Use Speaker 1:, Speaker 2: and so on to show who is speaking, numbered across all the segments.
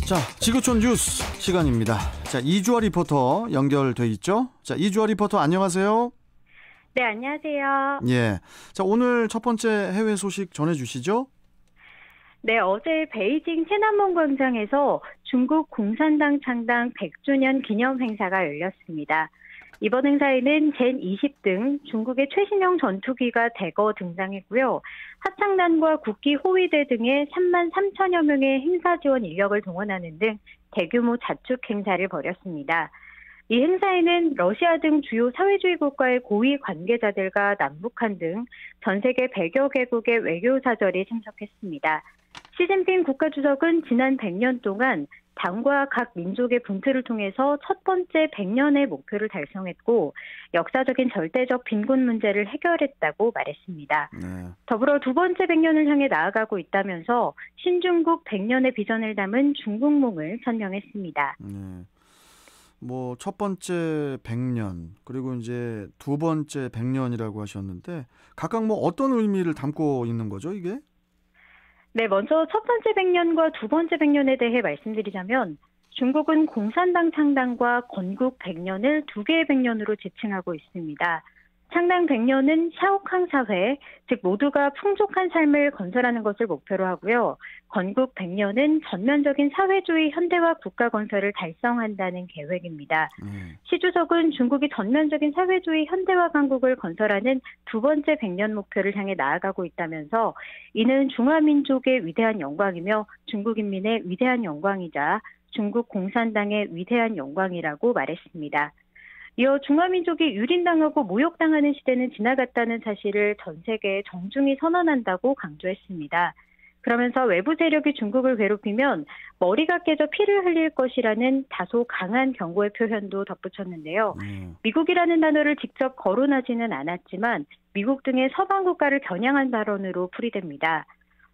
Speaker 1: 자, 지구촌 뉴스 시간입니다. 자, 이주아 리포터 연결돼 있죠? 자, 이주아 리포터 안녕하세요.
Speaker 2: 네, 안녕하세요.
Speaker 1: 예. 자, 오늘 첫 번째 해외 소식 전해주시죠?
Speaker 2: 네, 어제 베이징天安门 광장에서 중국 공산당 창당 100주년 기념 행사가 열렸습니다. 이번 행사에는 젠20 등 중국의 최신형 전투기가 대거 등장했고요. 합창단과 국기 호위대 등의 3만 3천여 명의 행사 지원 인력을 동원하는 등 대규모 자축 행사를 벌였습니다. 이 행사에는 러시아 등 주요 사회주의 국가의 고위 관계자들과 남북한 등 전 세계 100여 개국의 외교사절이 참석했습니다. 시진핑 국가주석은 지난 100년 동안 당과 각 민족의 분투를 통해서 첫 번째 100년의 목표를 달성했고 역사적인 절대적 빈곤 문제를 해결했다고 말했습니다.
Speaker 1: 네.
Speaker 2: 더불어 두 번째 100년을 향해 나아가고 있다면서 신중국 100년의 비전을 담은 중국몽을 설명했습니다.
Speaker 1: 네. 뭐 첫 번째 100년 그리고 이제 두 번째 100년이라고 하셨는데 각각 뭐 어떤 의미를 담고 있는 거죠, 이게?
Speaker 2: 네, 먼저 첫 번째 100년과 두 번째 100년에 대해 말씀드리자면 중국은 공산당 창당과 건국 100년을 두 개의 100년으로 지칭하고 있습니다. 창당 100년은 샤오캉 사회, 즉 모두가 풍족한 삶을 건설하는 것을 목표로 하고요. 건국 100년은 전면적인 사회주의 현대화 국가 건설을 달성한다는 계획입니다. 시 주석은 중국이 전면적인 사회주의 현대화 강국을 건설하는 두 번째 100년 목표를 향해 나아가고 있다면서 이는 중화민족의 위대한 영광이며 중국인민의 위대한 영광이자 중국 공산당의 위대한 영광이라고 말했습니다. 이어 중화민족이 유린당하고 모욕당하는 시대는 지나갔다는 사실을 전 세계에 정중히 선언한다고 강조했습니다. 그러면서 외부 세력이 중국을 괴롭히면 머리가 깨져 피를 흘릴 것이라는 다소 강한 경고의 표현도 덧붙였는데요. 미국이라는 단어를 직접 거론하지는 않았지만 미국 등의 서방 국가를 겨냥한 발언으로 풀이됩니다.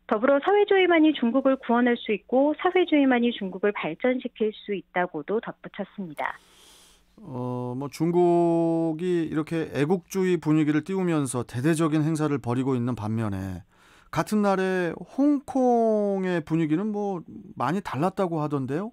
Speaker 2: 더불어 사회주의만이 중국을 구원할 수 있고 사회주의만이 중국을 발전시킬 수 있다고도 덧붙였습니다.
Speaker 1: 뭐 중국이 이렇게 애국주의 분위기를 띄우면서 대대적인 행사를 벌이고 있는 반면에 같은 날에 홍콩의 분위기는 뭐 많이 달랐다고 하던데요?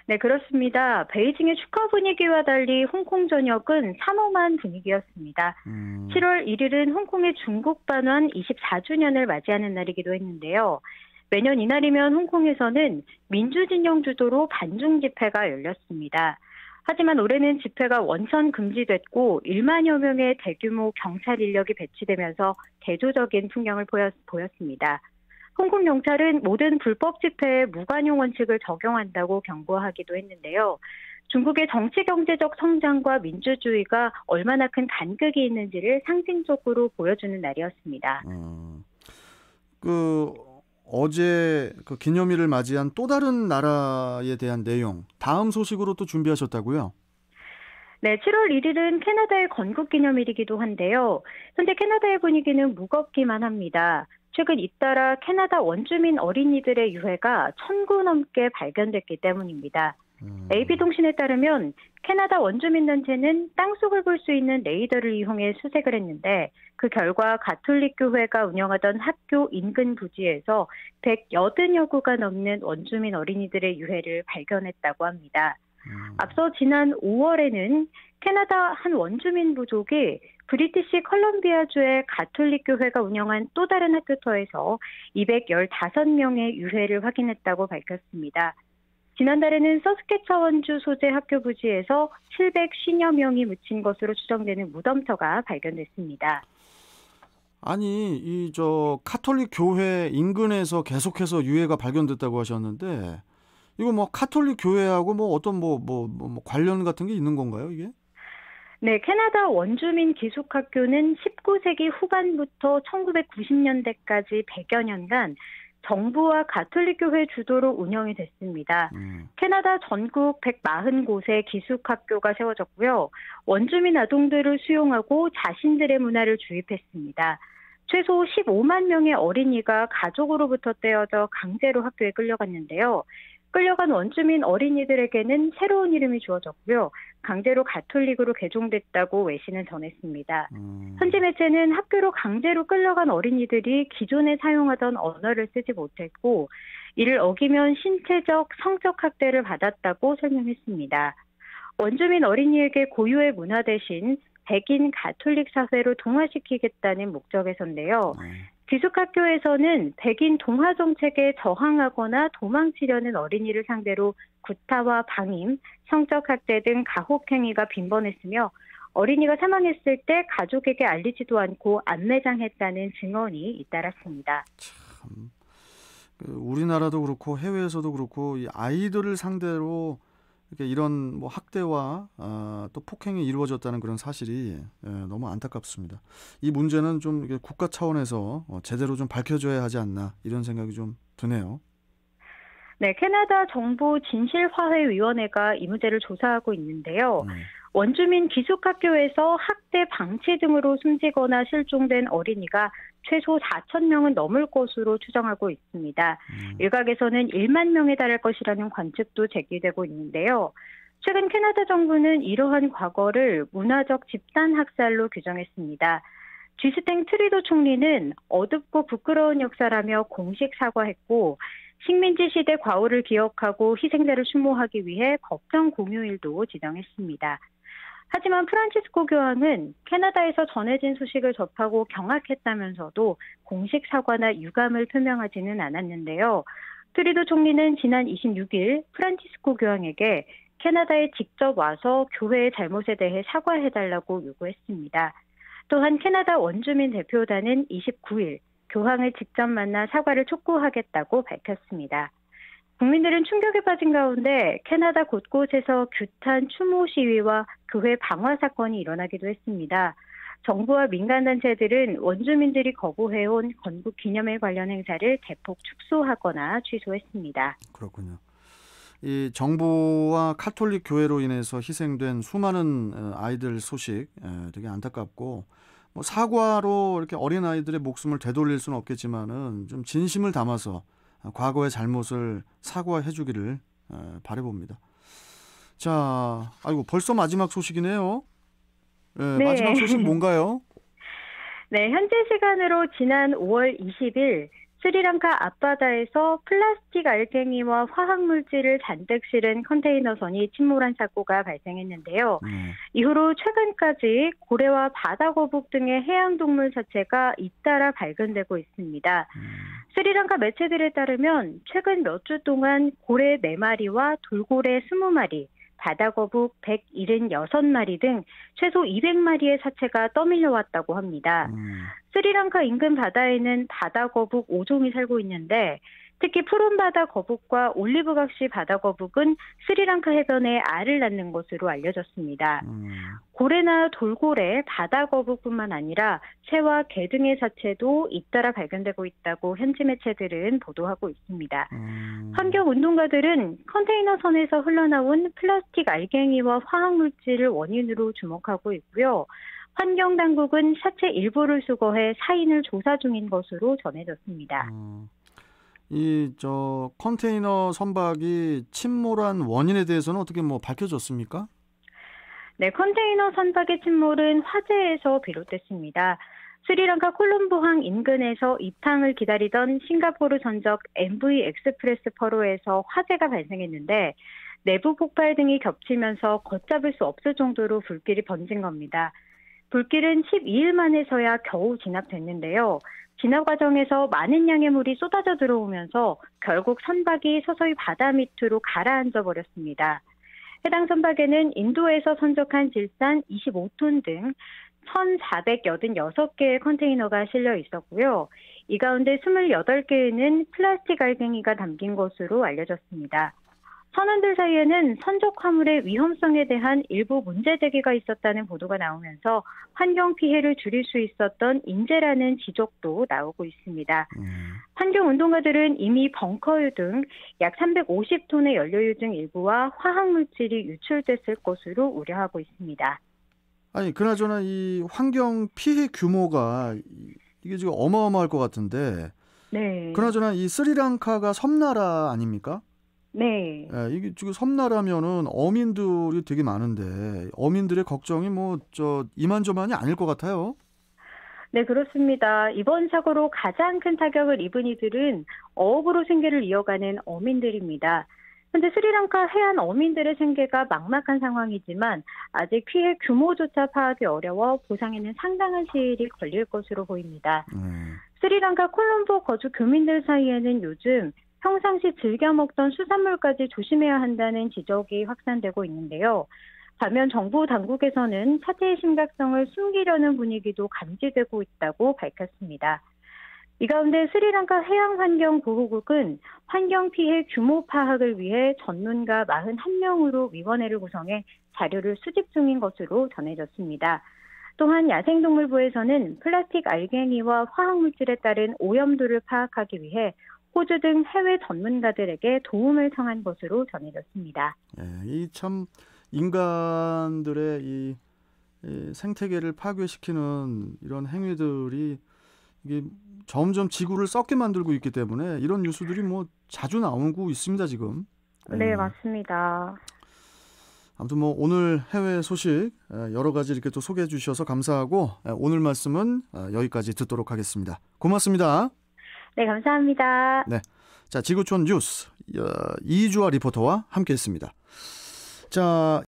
Speaker 2: 네, 그렇습니다. 베이징의 축하 분위기와 달리 홍콩 전역은 삼엄한 분위기였습니다. 7월 1일은 홍콩의 중국 반환 24주년을 맞이하는 날이기도 했는데요. 매년 이날이면 홍콩에서는 민주진영 주도로 반중 집회가 열렸습니다. 하지만 올해는 집회가 원천 금지됐고 1만여 명의 대규모 경찰 인력이 배치되면서 대조적인 풍경을 보였습니다. 홍콩 경찰은 모든 불법 집회에 무관용 원칙을 적용한다고 경고하기도 했는데요. 중국의 정치 경제적 성장과 민주주의가 얼마나 큰 간극이 있는지를 상징적으로 보여주는 날이었습니다.
Speaker 1: 어제 그 기념일을 맞이한 또 다른 나라에 대한 내용, 다음 소식으로 또 준비하셨다고요?
Speaker 2: 네, 7월 1일은 캐나다의 건국 기념일이기도 한데요. 현재 캐나다의 분위기는 무겁기만 합니다. 최근 잇따라 캐나다 원주민 어린이들의 유해가 1,000구 넘게 발견됐기 때문입니다. AP통신에 따르면 캐나다 원주민단체는 땅속을 볼 수 있는 레이더를 이용해 수색을 했는데 그 결과 가톨릭 교회가 운영하던 학교 인근 부지에서 180여 구가 넘는 원주민 어린이들의 유해를 발견했다고 합니다. 앞서 지난 5월에는 캐나다 한 원주민 부족이 브리티시 컬럼비아주의 가톨릭 교회가 운영한 또 다른 학교터에서 215명의 유해를 확인했다고 밝혔습니다. 지난달에는 서스케처원주 소재 학교 부지에서 750여 명이 묻힌 것으로 추정되는 무덤터가 발견됐습니다.
Speaker 1: 아니, 카톨릭 교회 인근에서 계속해서 유해가 발견됐다고 하셨는데, 이거 뭐 카톨릭 교회하고 뭐 어떤 관련 같은 게 있는 건가요, 이게?
Speaker 2: 네, 캐나다 원주민 기숙학교는 19세기 후반부터 1990년대까지 100여 년간 정부와 가톨릭교회 주도로 운영이 됐습니다. 캐나다 전국 140곳에 기숙학교가 세워졌고요. 원주민 아동들을 수용하고 자신들의 문화를 주입했습니다. 최소 15만 명의 어린이가 가족으로부터 떼어져 강제로 학교에 끌려갔는데요. 끌려간 원주민 어린이들에게는 새로운 이름이 주어졌고요. 강제로 가톨릭으로 개종됐다고 외신은 전했습니다. 현지 매체는 학교로 강제로 끌려간 어린이들이 기존에 사용하던 언어를 쓰지 못했고 이를 어기면 신체적, 성적 학대를 받았다고 설명했습니다. 원주민 어린이에게 고유의 문화 대신 백인 가톨릭 사회로 동화시키겠다는 목적에서인데요. 기숙학교에서는 백인 동화 정책에 저항하거나 도망치려는 어린이를 상대로 구타와 방임, 성적 학대 등 가혹 행위가 빈번했으며 어린이가 사망했을 때 가족에게 알리지도 않고 안매장했다는 증언이 잇따랐습니다.
Speaker 1: 참, 우리나라도 그렇고 해외에서도 그렇고 이 아이들을 상대로 이렇게 이런 뭐 학대와 또 폭행이 이루어졌다는 그런 사실이 너무 안타깝습니다. 이 문제는 좀 이게 국가 차원에서 제대로 좀 밝혀져야 하지 않나 이런 생각이 좀 드네요.
Speaker 2: 네, 캐나다 정부 진실화해위원회가 이 문제를 조사하고 있는데요. 원주민 기숙학교에서 학대 방치 등으로 숨지거나 실종된 어린이가 최소 4천 명은 넘을 것으로 추정하고 있습니다. 일각에서는 1만 명에 달할 것이라는 관측도 제기되고 있는데요. 최근 캐나다 정부는 이러한 과거를 문화적 집단 학살로 규정했습니다. 주스탱 트리도 총리는 어둡고 부끄러운 역사라며 공식 사과했고 식민지 시대 과오를 기억하고 희생자를 추모하기 위해 법정 공휴일도 지정했습니다. 하지만 프란치스코 교황은 캐나다에서 전해진 소식을 접하고 경악했다면서도 공식 사과나 유감을 표명하지는 않았는데요. 트리도 총리는 지난 26일 프란치스코 교황에게 캐나다에 직접 와서 교회의 잘못에 대해 사과해달라고 요구했습니다. 또한 캐나다 원주민 대표단은 29일 교황을 직접 만나 사과를 촉구하겠다고 밝혔습니다. 국민들은 충격에 빠진 가운데 캐나다 곳곳에서 규탄 추모 시위와 교회 방화 사건이 일어나기도 했습니다. 정부와 민간단체들은 원주민들이 거부해온 건국 기념일 관련 행사를 대폭 축소하거나 취소했습니다.
Speaker 1: 그렇군요. 이 정부와 카톨릭 교회로 인해서 희생된 수많은 아이들 소식 되게 안타깝고 뭐 사과로 이렇게 어린 아이들의 목숨을 되돌릴 수는 없겠지만은 좀 진심을 담아서 과거의 잘못을 사과해 주기를 바라봅니다. 자, 아이고 벌써 마지막 소식이네요.
Speaker 2: 네.
Speaker 1: 마지막 소식 뭔가요?
Speaker 2: 네, 현재 시간으로 지난 5월 20일 스리랑카 앞바다에서 플라스틱 알갱이와 화학물질을 잔뜩 실은 컨테이너선이 침몰한 사고가 발생했는데요. 이후로 최근까지 고래와 바다거북 등의 해양동물 사체가 잇따라 발견되고 있습니다. 스리랑카 매체들에 따르면 최근 몇 주 동안 고래 4마리와 돌고래 20마리, 바다거북 176마리 등 최소 200마리의 사체가 떠밀려왔다고 합니다. 스리랑카 인근 바다에는 바다거북 5종이 살고 있는데 특히 푸른 바다거북과 올리브각시 바다거북은 스리랑카 해변에 알을 낳는 것으로 알려졌습니다. 고래나 돌고래, 바다거북뿐만 아니라 새와 개 등의 사체도 잇따라 발견되고 있다고 현지 매체들은 보도하고 있습니다. 환경운동가들은 컨테이너 선에서 흘러나온 플라스틱 알갱이와 화학물질을 원인으로 주목하고 있고요. 환경당국은 사체 일부를 수거해 사인을 조사 중인 것으로 전해졌습니다.
Speaker 1: 이 컨테이너 선박이 침몰한 원인에 대해서는 어떻게 뭐 밝혀졌습니까?
Speaker 2: 네, 컨테이너 선박의 침몰은 화재에서 비롯됐습니다. 스리랑카 콜롬보항 인근에서 입항을 기다리던 싱가포르 전적 MV 엑스프레스 퍼로에서 화재가 발생했는데 내부 폭발 등이 겹치면서 걷잡을 수 없을 정도로 불길이 번진 겁니다. 불길은 12일 만에서야 겨우 진압됐는데요. 진압 과정에서 많은 양의 물이 쏟아져 들어오면서 결국 선박이 서서히 바다 밑으로 가라앉아 버렸습니다. 해당 선박에는 인도에서 선적한 질산 25톤 등 1,486개의 컨테이너가 실려 있었고요. 이 가운데 28개에는 플라스틱 알갱이가 담긴 것으로 알려졌습니다. 선원들 사이에는 선적 화물의 위험성에 대한 일부 문제 제기가 있었다는 보도가 나오면서 환경 피해를 줄일 수 있었던 인재라는 지적도 나오고 있습니다. 환경운동가들은 이미 벙커유 등 약 350톤의 연료유 등 일부와 화학물질이 유출됐을 것으로 우려하고 있습니다.
Speaker 1: 아니, 그나저나 이 환경 피해 규모가 이게 지금 어마어마할 것 같은데.
Speaker 2: 네.
Speaker 1: 그나저나 이 스리랑카가 섬나라 아닙니까?
Speaker 2: 네.
Speaker 1: 이게 지금 섬나라면은 어민들이 되게 많은데 어민들의 걱정이 이만저만이 아닐 것 같아요.
Speaker 2: 네, 그렇습니다. 이번 사고로 가장 큰 타격을 입은 이들은 어업으로 생계를 이어가는 어민들입니다. 현재 스리랑카 해안 어민들의 생계가 막막한 상황이지만 아직 피해 규모조차 파악이 어려워 보상에는 상당한 시일이 걸릴 것으로 보입니다. 스리랑카 콜롬보 거주 교민들 사이에는 요즘 평상시 즐겨 먹던 수산물까지 조심해야 한다는 지적이 확산되고 있는데요. 반면 정부 당국에서는 사태의 심각성을 숨기려는 분위기도 감지되고 있다고 밝혔습니다. 이 가운데 스리랑카 해양환경보호국은 환경 피해 규모 파악을 위해 전문가 41명으로 위원회를 구성해 자료를 수집 중인 것으로 전해졌습니다. 또한 야생동물부에서는 플라스틱 알갱이와 화학물질에 따른 오염도를 파악하기 위해 호주 등 해외 전문가들에게 도움을 청한 것으로 전해졌습니다.
Speaker 1: 이 참 인간들의 이 생태계를 파괴시키는 이런 행위들이 이게 점점 지구를 썩게 만들고 있기 때문에 이런 뉴스들이 뭐 자주 나오고 있습니다, 지금.
Speaker 2: 네, 맞습니다.
Speaker 1: 아무튼 뭐 오늘 해외 소식 여러 가지 이렇게 또 소개해 주셔서 감사하고 오늘 말씀은 여기까지 듣도록 하겠습니다. 고맙습니다.
Speaker 2: 네, 감사합니다.
Speaker 1: 네, 자, 지구촌 뉴스 이주아 리포터와 함께했습니다. 자.